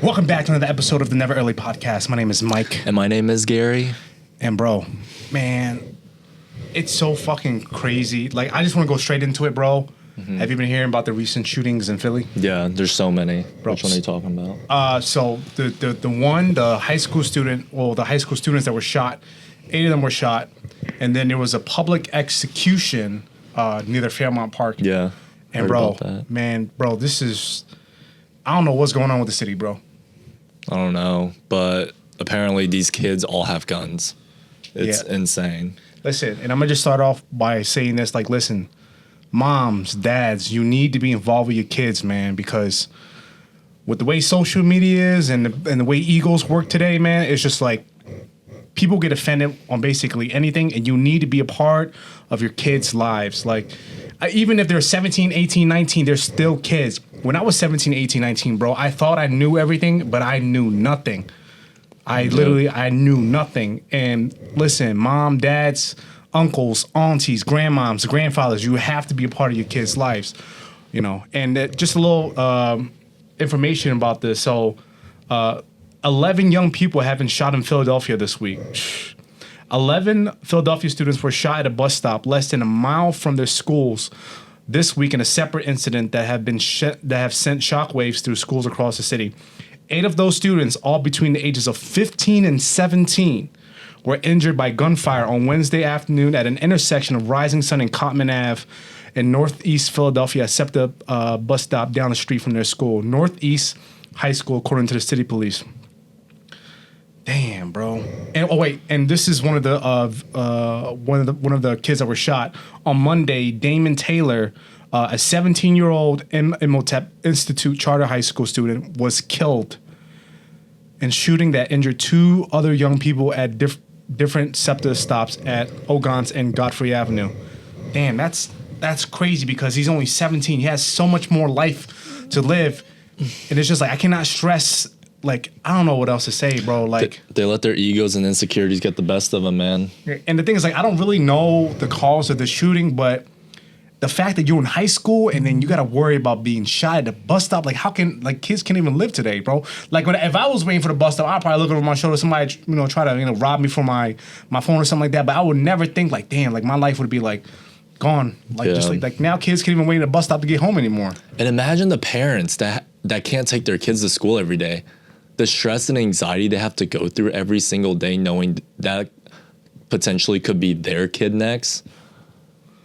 Welcome back to another episode of the Never Early Podcast. My name is Mike. And my name is Gary. And bro, man, it's so fucking crazy. Like, I just want to go straight into it, bro. Mm-hmm. Have you been hearing about the recent shootings in Philly? Yeah, there's so many. Bro, which one are you talking about? So the high school student, the high school students that were shot, 8 of them were shot. And then there was a public execution near the Fairmount Park. Yeah. And bro, this is, I don't know what's going on with the city, bro. I don't know, but apparently these kids all have guns. It's insane. Listen, and I'm going to just start off by saying this, like, listen, moms, dads, you need to be involved with your kids, man, because with the way social media is and the way egos work today, man, it's just like people get offended on basically anything, and you need to be a part of your kids' lives. Like, even if they're 17, 18, 19, they're still kids. When I was 17, 18, 19, bro, I thought I knew everything, but I knew nothing. I knew nothing. And listen, mom, dads, uncles, aunties, grandmoms, grandfathers, you have to be a part of your kids' lives, you know. And just a little information about this. So 11 young people have been shot in Philadelphia this week. 11 Philadelphia students were shot at a bus stop less than a mile from their schools this week in a separate incident that have sent shockwaves through schools across the city. 8 of those students, all between the ages of 15 and 17, were injured by gunfire on Wednesday afternoon at an intersection of Rising Sun and Cotman Ave in Northeast Philadelphia at SEPTA bus stop down the street from their school, Northeast High School, according to the city police. Damn, bro. And this is one of the kids that were shot on Monday. Damon Taylor, a 17-year-old Imhotep Institute Charter High School student, was killed in shooting that injured 2 other young people at different SEPTA stops at Ogons and Godfrey Avenue. Damn, that's crazy because he's only 17. He has so much more life to live, and it's just like I cannot stress. Like, I don't know what else to say, bro. Like, they let their egos and insecurities get the best of them, man. And the thing is, like, I don't really know the cause of the shooting, but the fact that you're in high school and then you got to worry about being shot at the bus stop, like, how can, like, kids can't even live today, bro? Like, if I was waiting for the bus stop, I'd probably look over my shoulder, somebody, try to, rob me for my phone or something like that. But I would never think, like, damn, like, my life would be, like, gone. Like, just like now kids can't even wait at a bus stop to get home anymore. And imagine the parents that can't take their kids to school every day. The stress and anxiety they have to go through every single day knowing that potentially could be their kid next.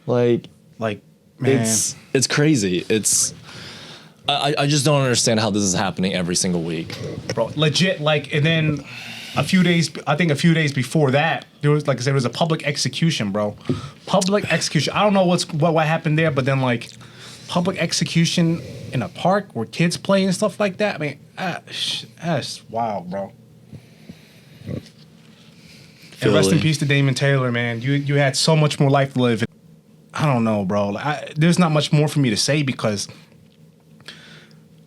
Like man. It's crazy. I just don't understand how this is happening every single week. Bro, legit, like, and then a few days before that, there was, like I said, it was a public execution, bro. Public execution. I don't know what happened there, but then, like, public execution in a park where kids play and stuff like that. I mean, that's wild, bro. And rest in peace to Damon Taylor, man. You had so much more life to live. I don't know, bro. There's not much more for me to say because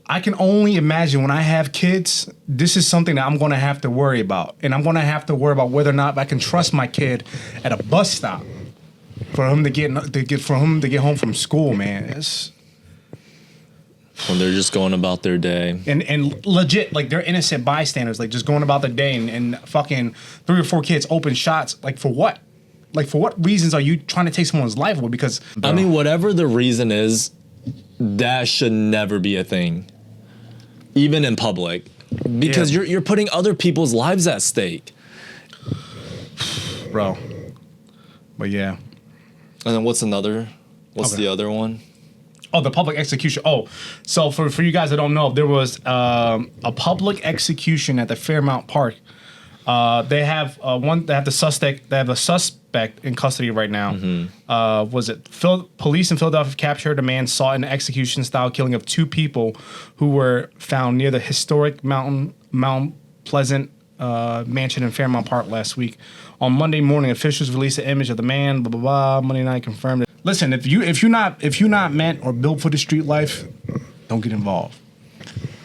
I can only imagine when I have kids, this is something that I'm going to have to worry about. And I'm going to have to worry about whether or not I can trust my kid at a bus stop for him to get home from school, man. When they're just going about their day. And legit, like, they're innocent bystanders, like, just going about their day, and fucking 3 or 4 kids open shots. Like, for what? Like, for what reasons are you trying to take someone's life away? Because I mean, whatever the reason is, that should never be a thing, even in public, because you're putting other people's lives at stake, bro. But yeah. And then what's the other one? Oh, the public execution. Oh, so for you guys that don't know, there was a public execution at the Fairmount Park. They have a suspect in custody right now. Mm-hmm. Police in Philadelphia captured a man sought in an execution-style killing of 2 people who were found near the historic Mount Pleasant mansion in Fairmount Park last week. On Monday morning, officials released an image of the man. Blah blah blah. Monday night confirmed it. Listen, if you're not meant or built for the street life, don't get involved.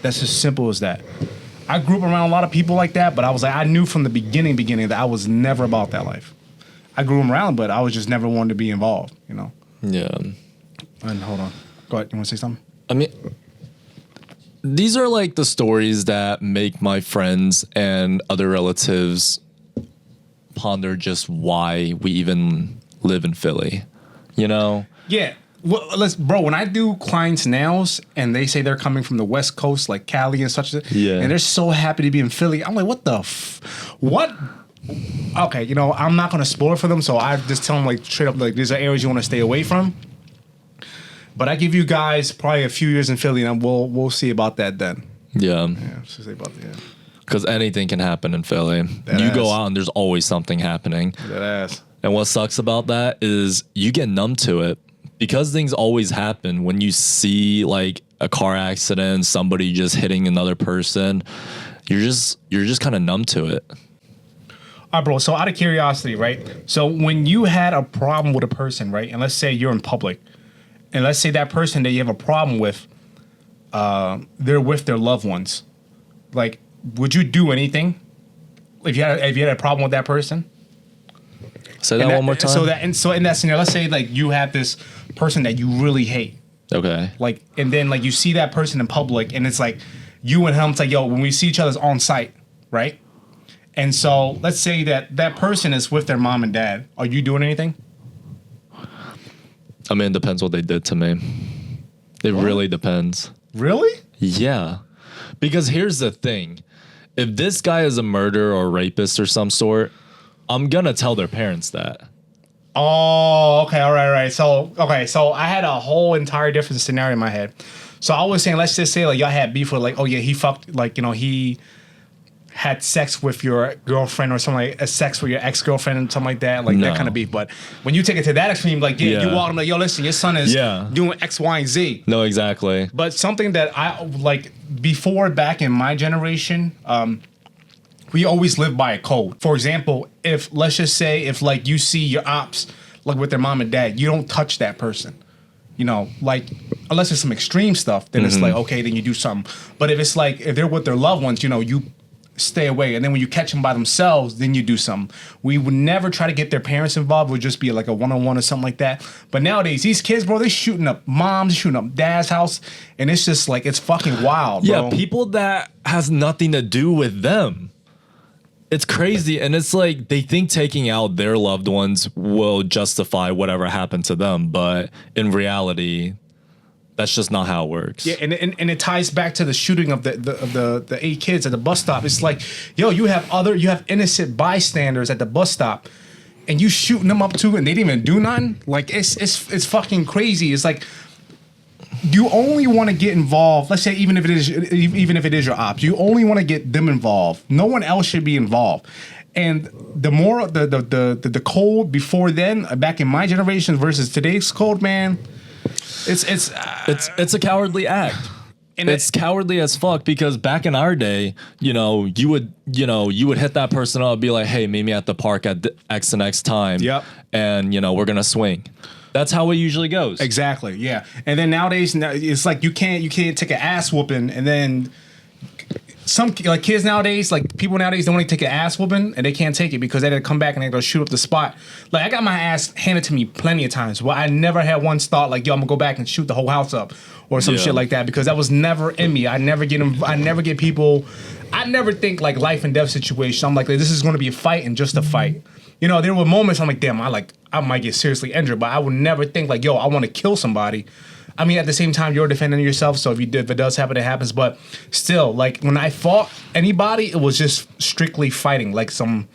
That's as simple as that. I grew up around a lot of people like that, but I knew from the beginning that I was never about that life. I grew around, but I was just never one to be involved, you know? Yeah. And hold on. Go ahead. You want to say something? I mean, these are like the stories that make my friends and other relatives ponder just why we even live in Philly, you know? Yeah. Well, bro, when I do clients' nails and they say they're coming from the West Coast, like Cali and such, Yeah. and they're so happy to be in Philly, I'm like, what the what? Okay, you know, I'm not going to spoil it for them, so I just tell them, like, straight up, like, these are areas you want to stay away from. But I give you guys probably a few years in Philly, and we'll see about that then. Yeah. Yeah, see about that. Yeah. Because anything can happen in Philly. That You go ass. out and there's always something happening. That ass. And what sucks about that is you get numb to it because things always happen. When you see like a car accident, somebody just hitting another person, you're just kind of numb to it. All right, bro. So out of curiosity, right? So when you had a problem with a person, right? And let's say you're in public, and let's say that person that you have a problem with, they're with their loved ones. Like, would you do anything if you had a problem with that person? Say that one more time. So in that scenario, let's say like you have this person that you really hate, Okay. like, and then like you see that person in public, and it's like you and him. It's like, yo, when we see each other's on site, right? And so let's say that person is with their mom and dad. Are you doing anything? I mean, it depends what they did to me. It really depends. Really? Yeah. Because here's the thing. If this guy is a murderer or rapist or some sort, I'm going to tell their parents that. Oh, okay, all right. So I had a whole entire different scenario in my head. So I was saying, let's just say like y'all had beef with like, oh yeah, he fucked, like, you know, he had sex with your girlfriend or something, like a sex with your ex-girlfriend and something like that, like that kind of beef. But when you take it to that extreme, like, yeah, you walk him like, yo, listen, your son is doing X, Y, and Z. No, exactly. But something that I like before, back in my generation, we always lived by a code. For example, if let's just say if like you see your ops like with their mom and dad, you don't touch that person. You know, like unless it's some extreme stuff, then it's like, okay, then you do something. But if it's like if they're with their loved ones, you know, you stay away. And then when you catch them by themselves, then you do something. We would never try to get their parents involved. It would just be like a one-on-one or something like that. But nowadays, these kids, bro, they're shooting up moms, shooting up dad's house. And it's just like, it's fucking wild, bro. Yeah, people that has nothing to do with them. It's crazy. And it's like they think taking out their loved ones will justify whatever happened to them. But in reality, that's just not how it works. Yeah, and it ties back to the shooting of the 8 kids at the bus stop. It's like, yo, you have innocent bystanders at the bus stop, and you shooting them up too, and they didn't even do nothing. Like it's fucking crazy. It's like you only want to get involved. Let's say even if it is your ops, you only want to get them involved. No one else should be involved. And the more the code before then, back in my generation versus today's code, man. It's a cowardly act. And it's cowardly as fuck because back in our day, you would hit that person up, be like, hey, meet me at the park at X and X time. Yep. And we're gonna swing. That's how it usually goes. Exactly. Yeah. And then nowadays, it's like you can't take an ass whooping, and then some like kids nowadays, like people nowadays, don't want to take an ass whooping and they can't take it because they had to come back and they're gonna shoot up the spot. Like I got my ass handed to me plenty of times. Well, I never had once thought like, yo, I'm gonna go back and shoot the whole house up or some shit like that because that was never in me. I never get people. I never think like life and death situation. I'm like, this is gonna be a fight and just a fight. There were moments I'm like, damn, I might get seriously injured, but I would never think like, yo, I want to kill somebody. I mean, at the same time, you're defending yourself, so if it does happen, it happens. But still, like when I fought anybody, it was just strictly fighting, like some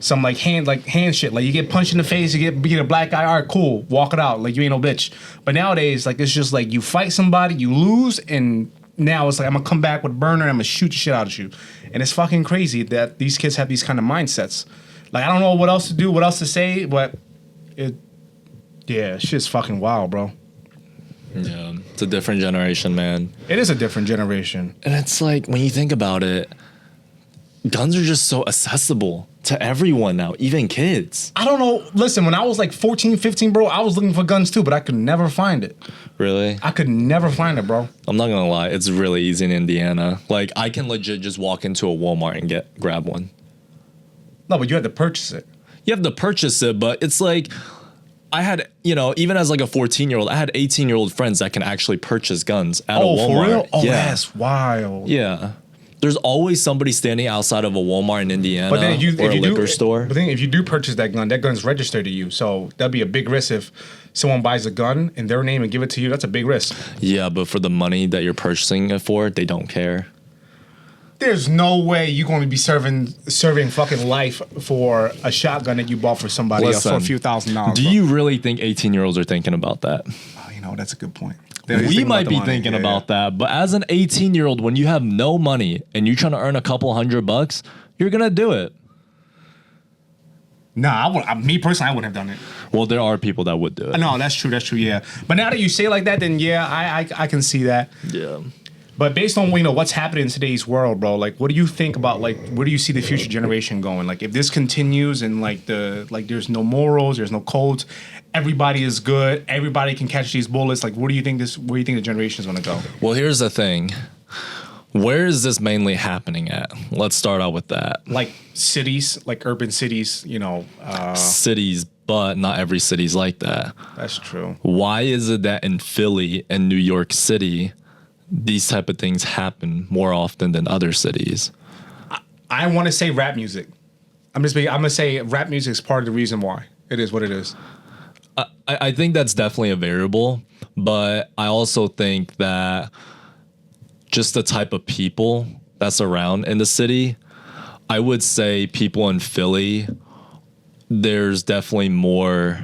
like hand shit. Like you get punched in the face, you get a black eye, all right, cool, walk it out, like you ain't no bitch. But nowadays, like it's just like you fight somebody, you lose, and now it's like I'm gonna come back with a burner, and I'm gonna shoot the shit out of you, and it's fucking crazy that these kids have these kind of mindsets. Like I don't know what else to do, what else to say, but shit's fucking wild, bro. Yeah, it's a different generation, man. It is a different generation. And it's like, when you think about it, guns are just so accessible to everyone now, even kids. I don't know. Listen, when I was like 14, 15, bro, I was looking for guns too, but I could never find it. Really? I could never find it, bro. I'm not gonna lie, it's really easy in Indiana. Like, I can legit just walk into a Walmart and grab one. No, but you had to purchase it. You have to purchase it, but it's like, I had, even as like a 14-year-old, I had 18-year-old friends that can actually purchase guns at a Walmart. For real? Oh, yeah. that's wild. Yeah. There's always somebody standing outside of a Walmart in Indiana or a liquor store. But then if you do purchase that gun's registered to you. So that'd be a big risk if someone buys a gun in their name and give it to you. That's a big risk. Yeah, but for the money that you're purchasing it for, they don't care. There's no way you're going to be serving fucking life for a shotgun that you bought for somebody else for a few $1,000s. Do you really think 18-year-olds are thinking about that? Oh, that's a good point. We might be thinking about that, but as an 18-year-old, when you have no money and you're trying to earn a couple $100, you're gonna do it. Nah, me personally, I wouldn't have done it. Well, there are people that would do it. No, that's true, yeah. But now that you say it like that, then yeah, I can see that. Yeah. But based on what's happening in today's world, bro, like what do you think about like where do you see the future generation going? Like if this continues and like there's no morals, there's no codes, everybody is good, everybody can catch these bullets. Like where do you think the generation is gonna go? Well, here's the thing. Where is this mainly happening at? Let's start out with that. Like cities, like urban cities, cities, but not every city's like that. That's true. Why is it that in Philly and New York City these type of things happen more often than other cities? I want to say rap music. I'm gonna say rap music is part of the reason why. It is what it is. I think that's definitely a variable, but I also think that just the type of people that's around in the city, I would say people in Philly, there's definitely more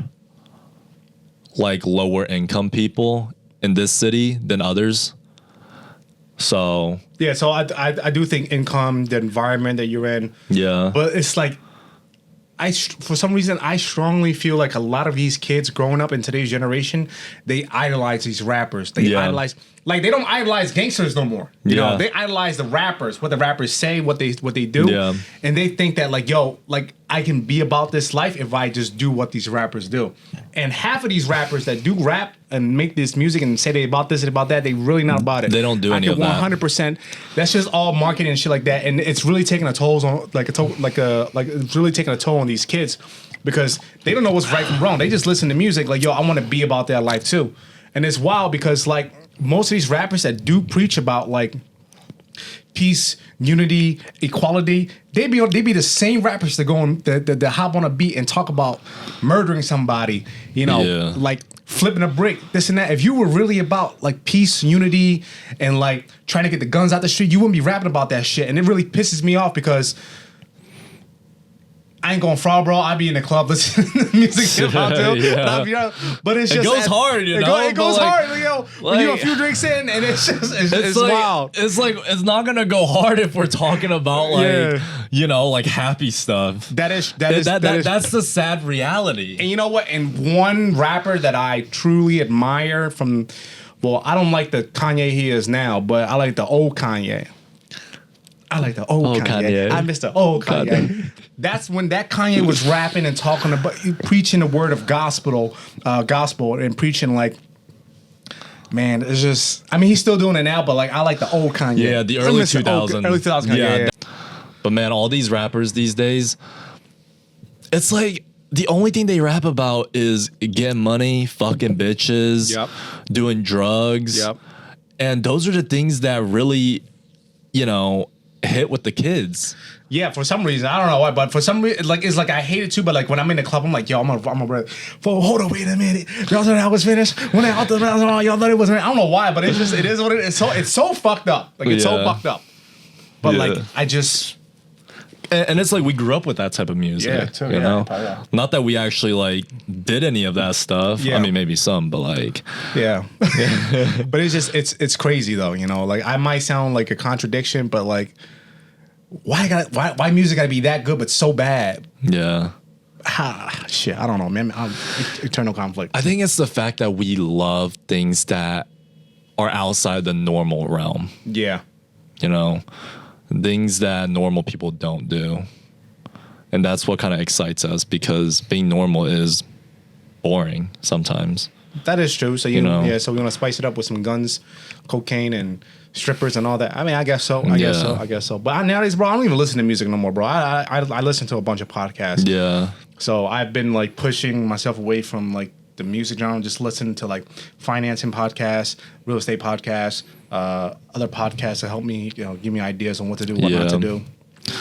like lower income people in this city than others. So yeah, so I do think income, the environment that you're in. Yeah. But it's like for some reason I strongly feel like a lot of these kids growing up in today's generation, they idolize these rappers. They idolize they don't idolize gangsters no more. You know, they idolize the rappers, what the rappers say, what they do. Yeah. And they think that I can be about this life if I just do what these rappers do. And half of these rappers that do rap and make this music and say they about this and about that, they really not about it. They don't do any of that. 100%. That's just all marketing and shit like that. And it's really taking a toll on it's really taking a toll on these kids because they don't know what's right from wrong. They just listen to music like, yo, I want to be about that life too. And it's wild because most of these rappers that do preach about peace, unity, equality, they be the same rappers that go on that hop on a beat and talk about murdering somebody, flipping a brick, this and that. If you were really about peace, unity, and trying to get the guns out the street, you wouldn't be rapping about that shit. And it really pisses me off because I ain't going fraud, bro. I be in the club listening to music about too. But it's just it goes hard, It goes hard, when you're a few drinks in, and it's just it's wild. It's not gonna go hard if we're talking about happy stuff. That's the sad reality. And you know what? And one rapper that I truly admire from, I don't like the Kanye he is now, but I like the old Kanye. I like the old Kanye. I miss the old Kanye. That's when that Kanye was rapping and talking about preaching the word of gospel and preaching man, it's just. I mean, he's still doing it now, but I like the old Kanye. Yeah, the early 2000s. Early 2000s Kanye. Yeah. But man, all these rappers these days, it's the only thing they rap about is getting money, fucking bitches, doing drugs, and those are the things that really, hit with the kids. Yeah, for some reason, I don't know why, but for some reason, it's I hate it too. But when I'm in the club, I'm like, yo, I'm a hold on, wait a minute, y'all thought I was finished when y'all thought it was. I don't know why, but it is what it is. It's so fucked up. It's so fucked up. But I just. And it's we grew up with that type of music. Yeah, too. You know? Not that we actually did any of that stuff. Yeah. I mean, maybe some, but yeah. But it's just it's crazy though. I might sound like a contradiction, but why music gotta be that good but so bad? Yeah. Shit, I don't know, man. Eternal conflict. I think it's the fact that we love things that are outside the normal realm. Yeah. Things that normal people don't do. And that's what kind of excites us because being normal is boring sometimes. That is true. So, so we want to spice it up with some guns, cocaine, and strippers and all that. I mean, I guess so. I guess so. But nowadays, bro, I don't even listen to music no more, bro. I listen to a bunch of podcasts. Yeah. So I've been pushing myself away from the music genre, just listen to like financing podcasts, real estate podcasts, other podcasts that help me, give me ideas on what to do, what not to do.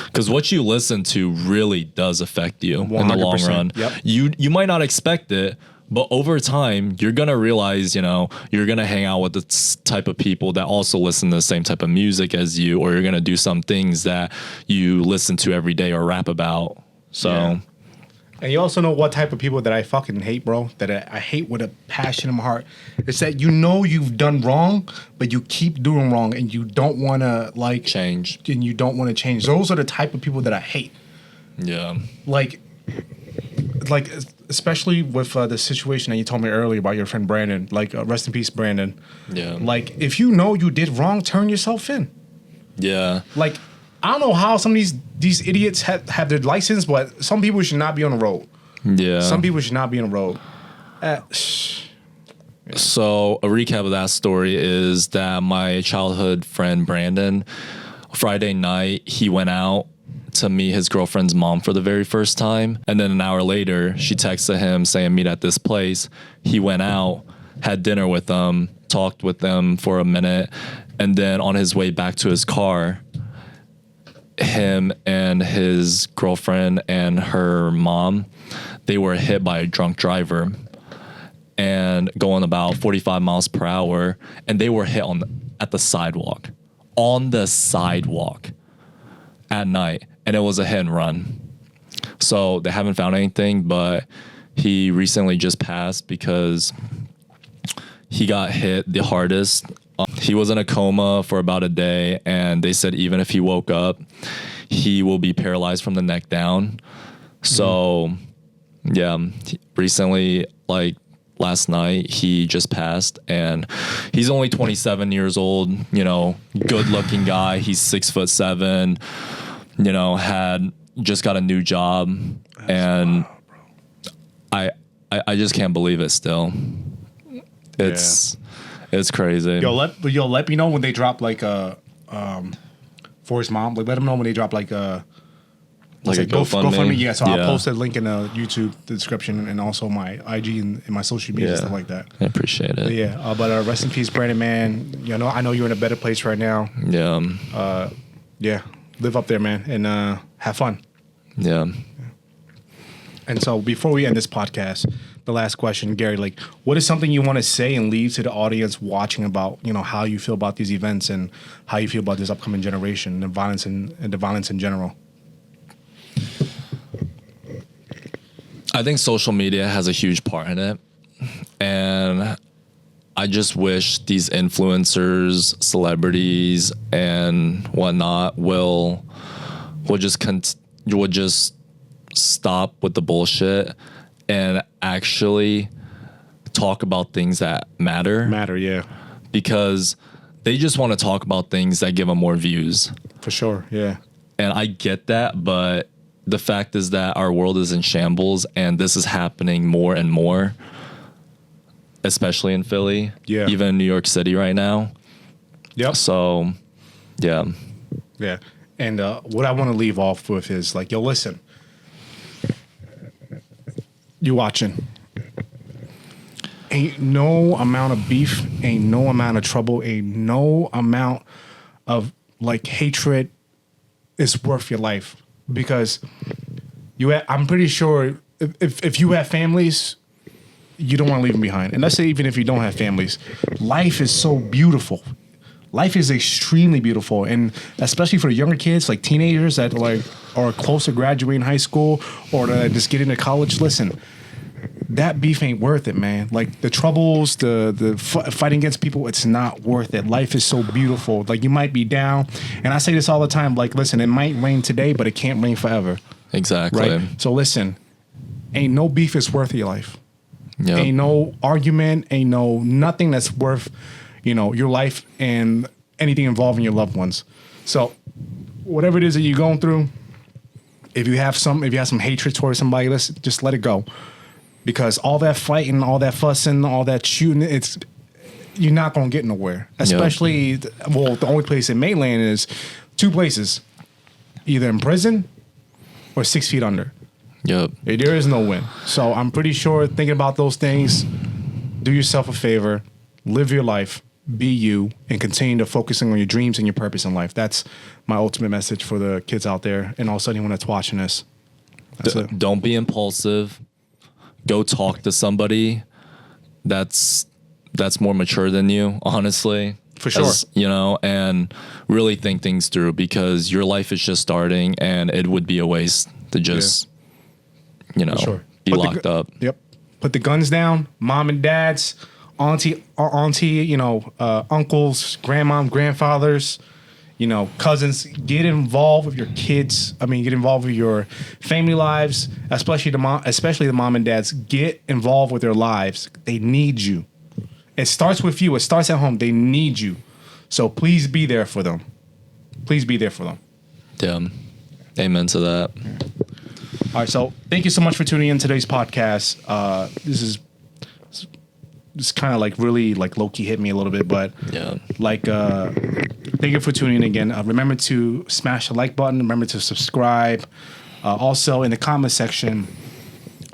Because what you listen to really does affect you in the long run. Yep. You might not expect it, but over time, you're going to realize, you're going to hang out with the type of people that also listen to the same type of music as you, or you're going to do some things that you listen to every day or rap about. So, And you also know what type of people that I fucking hate, bro, that I hate with a passion in my heart. It's that you've done wrong, but you keep doing wrong and you don't want to like change. And you don't want to change. Those are the type of people that I hate. Yeah. Like especially with the situation that you told me earlier about your friend Brandon, like rest in peace, Brandon. Yeah. Like if you know you did wrong, turn yourself in. Yeah. Like I don't know how some of these idiots have their license, but some people should not be on the road. Yeah. Some people should not be on the road. So a recap of that story is that my childhood friend Brandon, Friday night, he went out to meet his girlfriend's mom for the very first time. And then an hour later, she texted him saying, meet at this place. He went out, had dinner with them, talked with them for a minute. And then on his way back to his car, him and his girlfriend and her mom, they were hit by a drunk driver and going about 45 miles per hour. And they were hit at the sidewalk, on the sidewalk at night. And it was a hit and run. So they haven't found anything, but he recently just passed because he got hit the hardest. He was in a coma for about a day, and they said even if he woke up, he will be paralyzed from the neck down. So, recently, like last night, he just passed, and he's only 27 years old, good-looking guy. He's 6'7", had just got a new job, and I just can't believe it still. It's crazy. Let me know when they drop like for his mom. Like let him know when they drop like a GoFundMe. Yeah, so I'll post a link in the YouTube description and also my IG and my social media and stuff like that. I appreciate it. But rest in peace, Brandon, man. I know you're in a better place right now. Live up there, man, and have fun. Yeah. And so before we end this podcast, the last question, Gary, like what is something you want to say and leave to the audience watching about, how you feel about these events and how you feel about this upcoming generation and violence and the violence in general? I think social media has a huge part in it. And I just wish these influencers, celebrities, and whatnot will just stop with the bullshit and actually talk about things that matter. Yeah. Because they just want to talk about things that give them more views. For sure, yeah. And I get that, but the fact is that our world is in shambles, and this is happening more and more, especially in Philly, even in New York City right now. Yep. So, yeah. Yeah. And what I want to leave off with is like, yo, listen. You watching. Ain't no amount of beef, ain't no amount of trouble, ain't no amount of like hatred is worth your life. Because I'm pretty sure if you have families, you don't want to leave them behind. And let's say even if you don't have families, life is so beautiful. Life is extremely beautiful, and especially for the younger kids, like teenagers that like are close to graduating high school or to just get into college. Listen, that beef ain't worth it, man. Like the troubles, the fighting against people, it's not worth it. Life is so beautiful. Like you might be down, and I say this all the time. Like, listen, it might rain today, but it can't rain forever. Exactly. Right. So listen, ain't no beef is worth your life. Yep. Ain't no argument. Ain't no nothing that's worth, your life and anything involving your loved ones. So whatever it is that you're going through, if you have some hatred towards somebody, let's just let it go. Because all that fighting, all that fussing, all that shooting, you're not going to get nowhere. Especially, the only place in mainland is two places. Either in prison or 6 feet under. Yep. There is no win. So I'm pretty sure thinking about those things, do yourself a favor, live your life, be you, and continue to focusing on your dreams and your purpose in life. That's my ultimate message for the kids out there and also anyone that's watching this. That's it. Don't be impulsive. Go talk to somebody that's more mature than you, honestly. For sure. You know, and really think things through, because your life is just starting and it would be a waste to just, you know, sure. be locked up. Yep. Put the guns down, mom and dads, auntie, you know, uncles, grandmom, grandfathers, you know, cousins. Get involved with your kids. I mean, get involved with your family lives, especially the mom and dads. Get involved with their lives. They need you. It starts with you. It starts at home. They need you. So please be there for them. Please be there for them. Yeah. Amen to that. All right. So thank you so much for tuning in to today's podcast. This kind of like really like low-key hit me a little bit, but Yeah. like thank you for tuning in again. Remember to smash the like button. Remember to subscribe. Also in the comment section,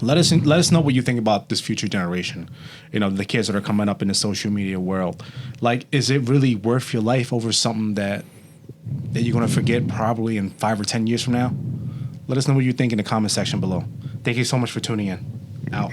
let us know what you think about this future generation. You know, the kids that are coming up in the social media world. Like, is it really worth your life over something that you're gonna forget probably in 5 or 10 years from now? Let us know what you think in the comment section below. Thank you so much for tuning in. Out.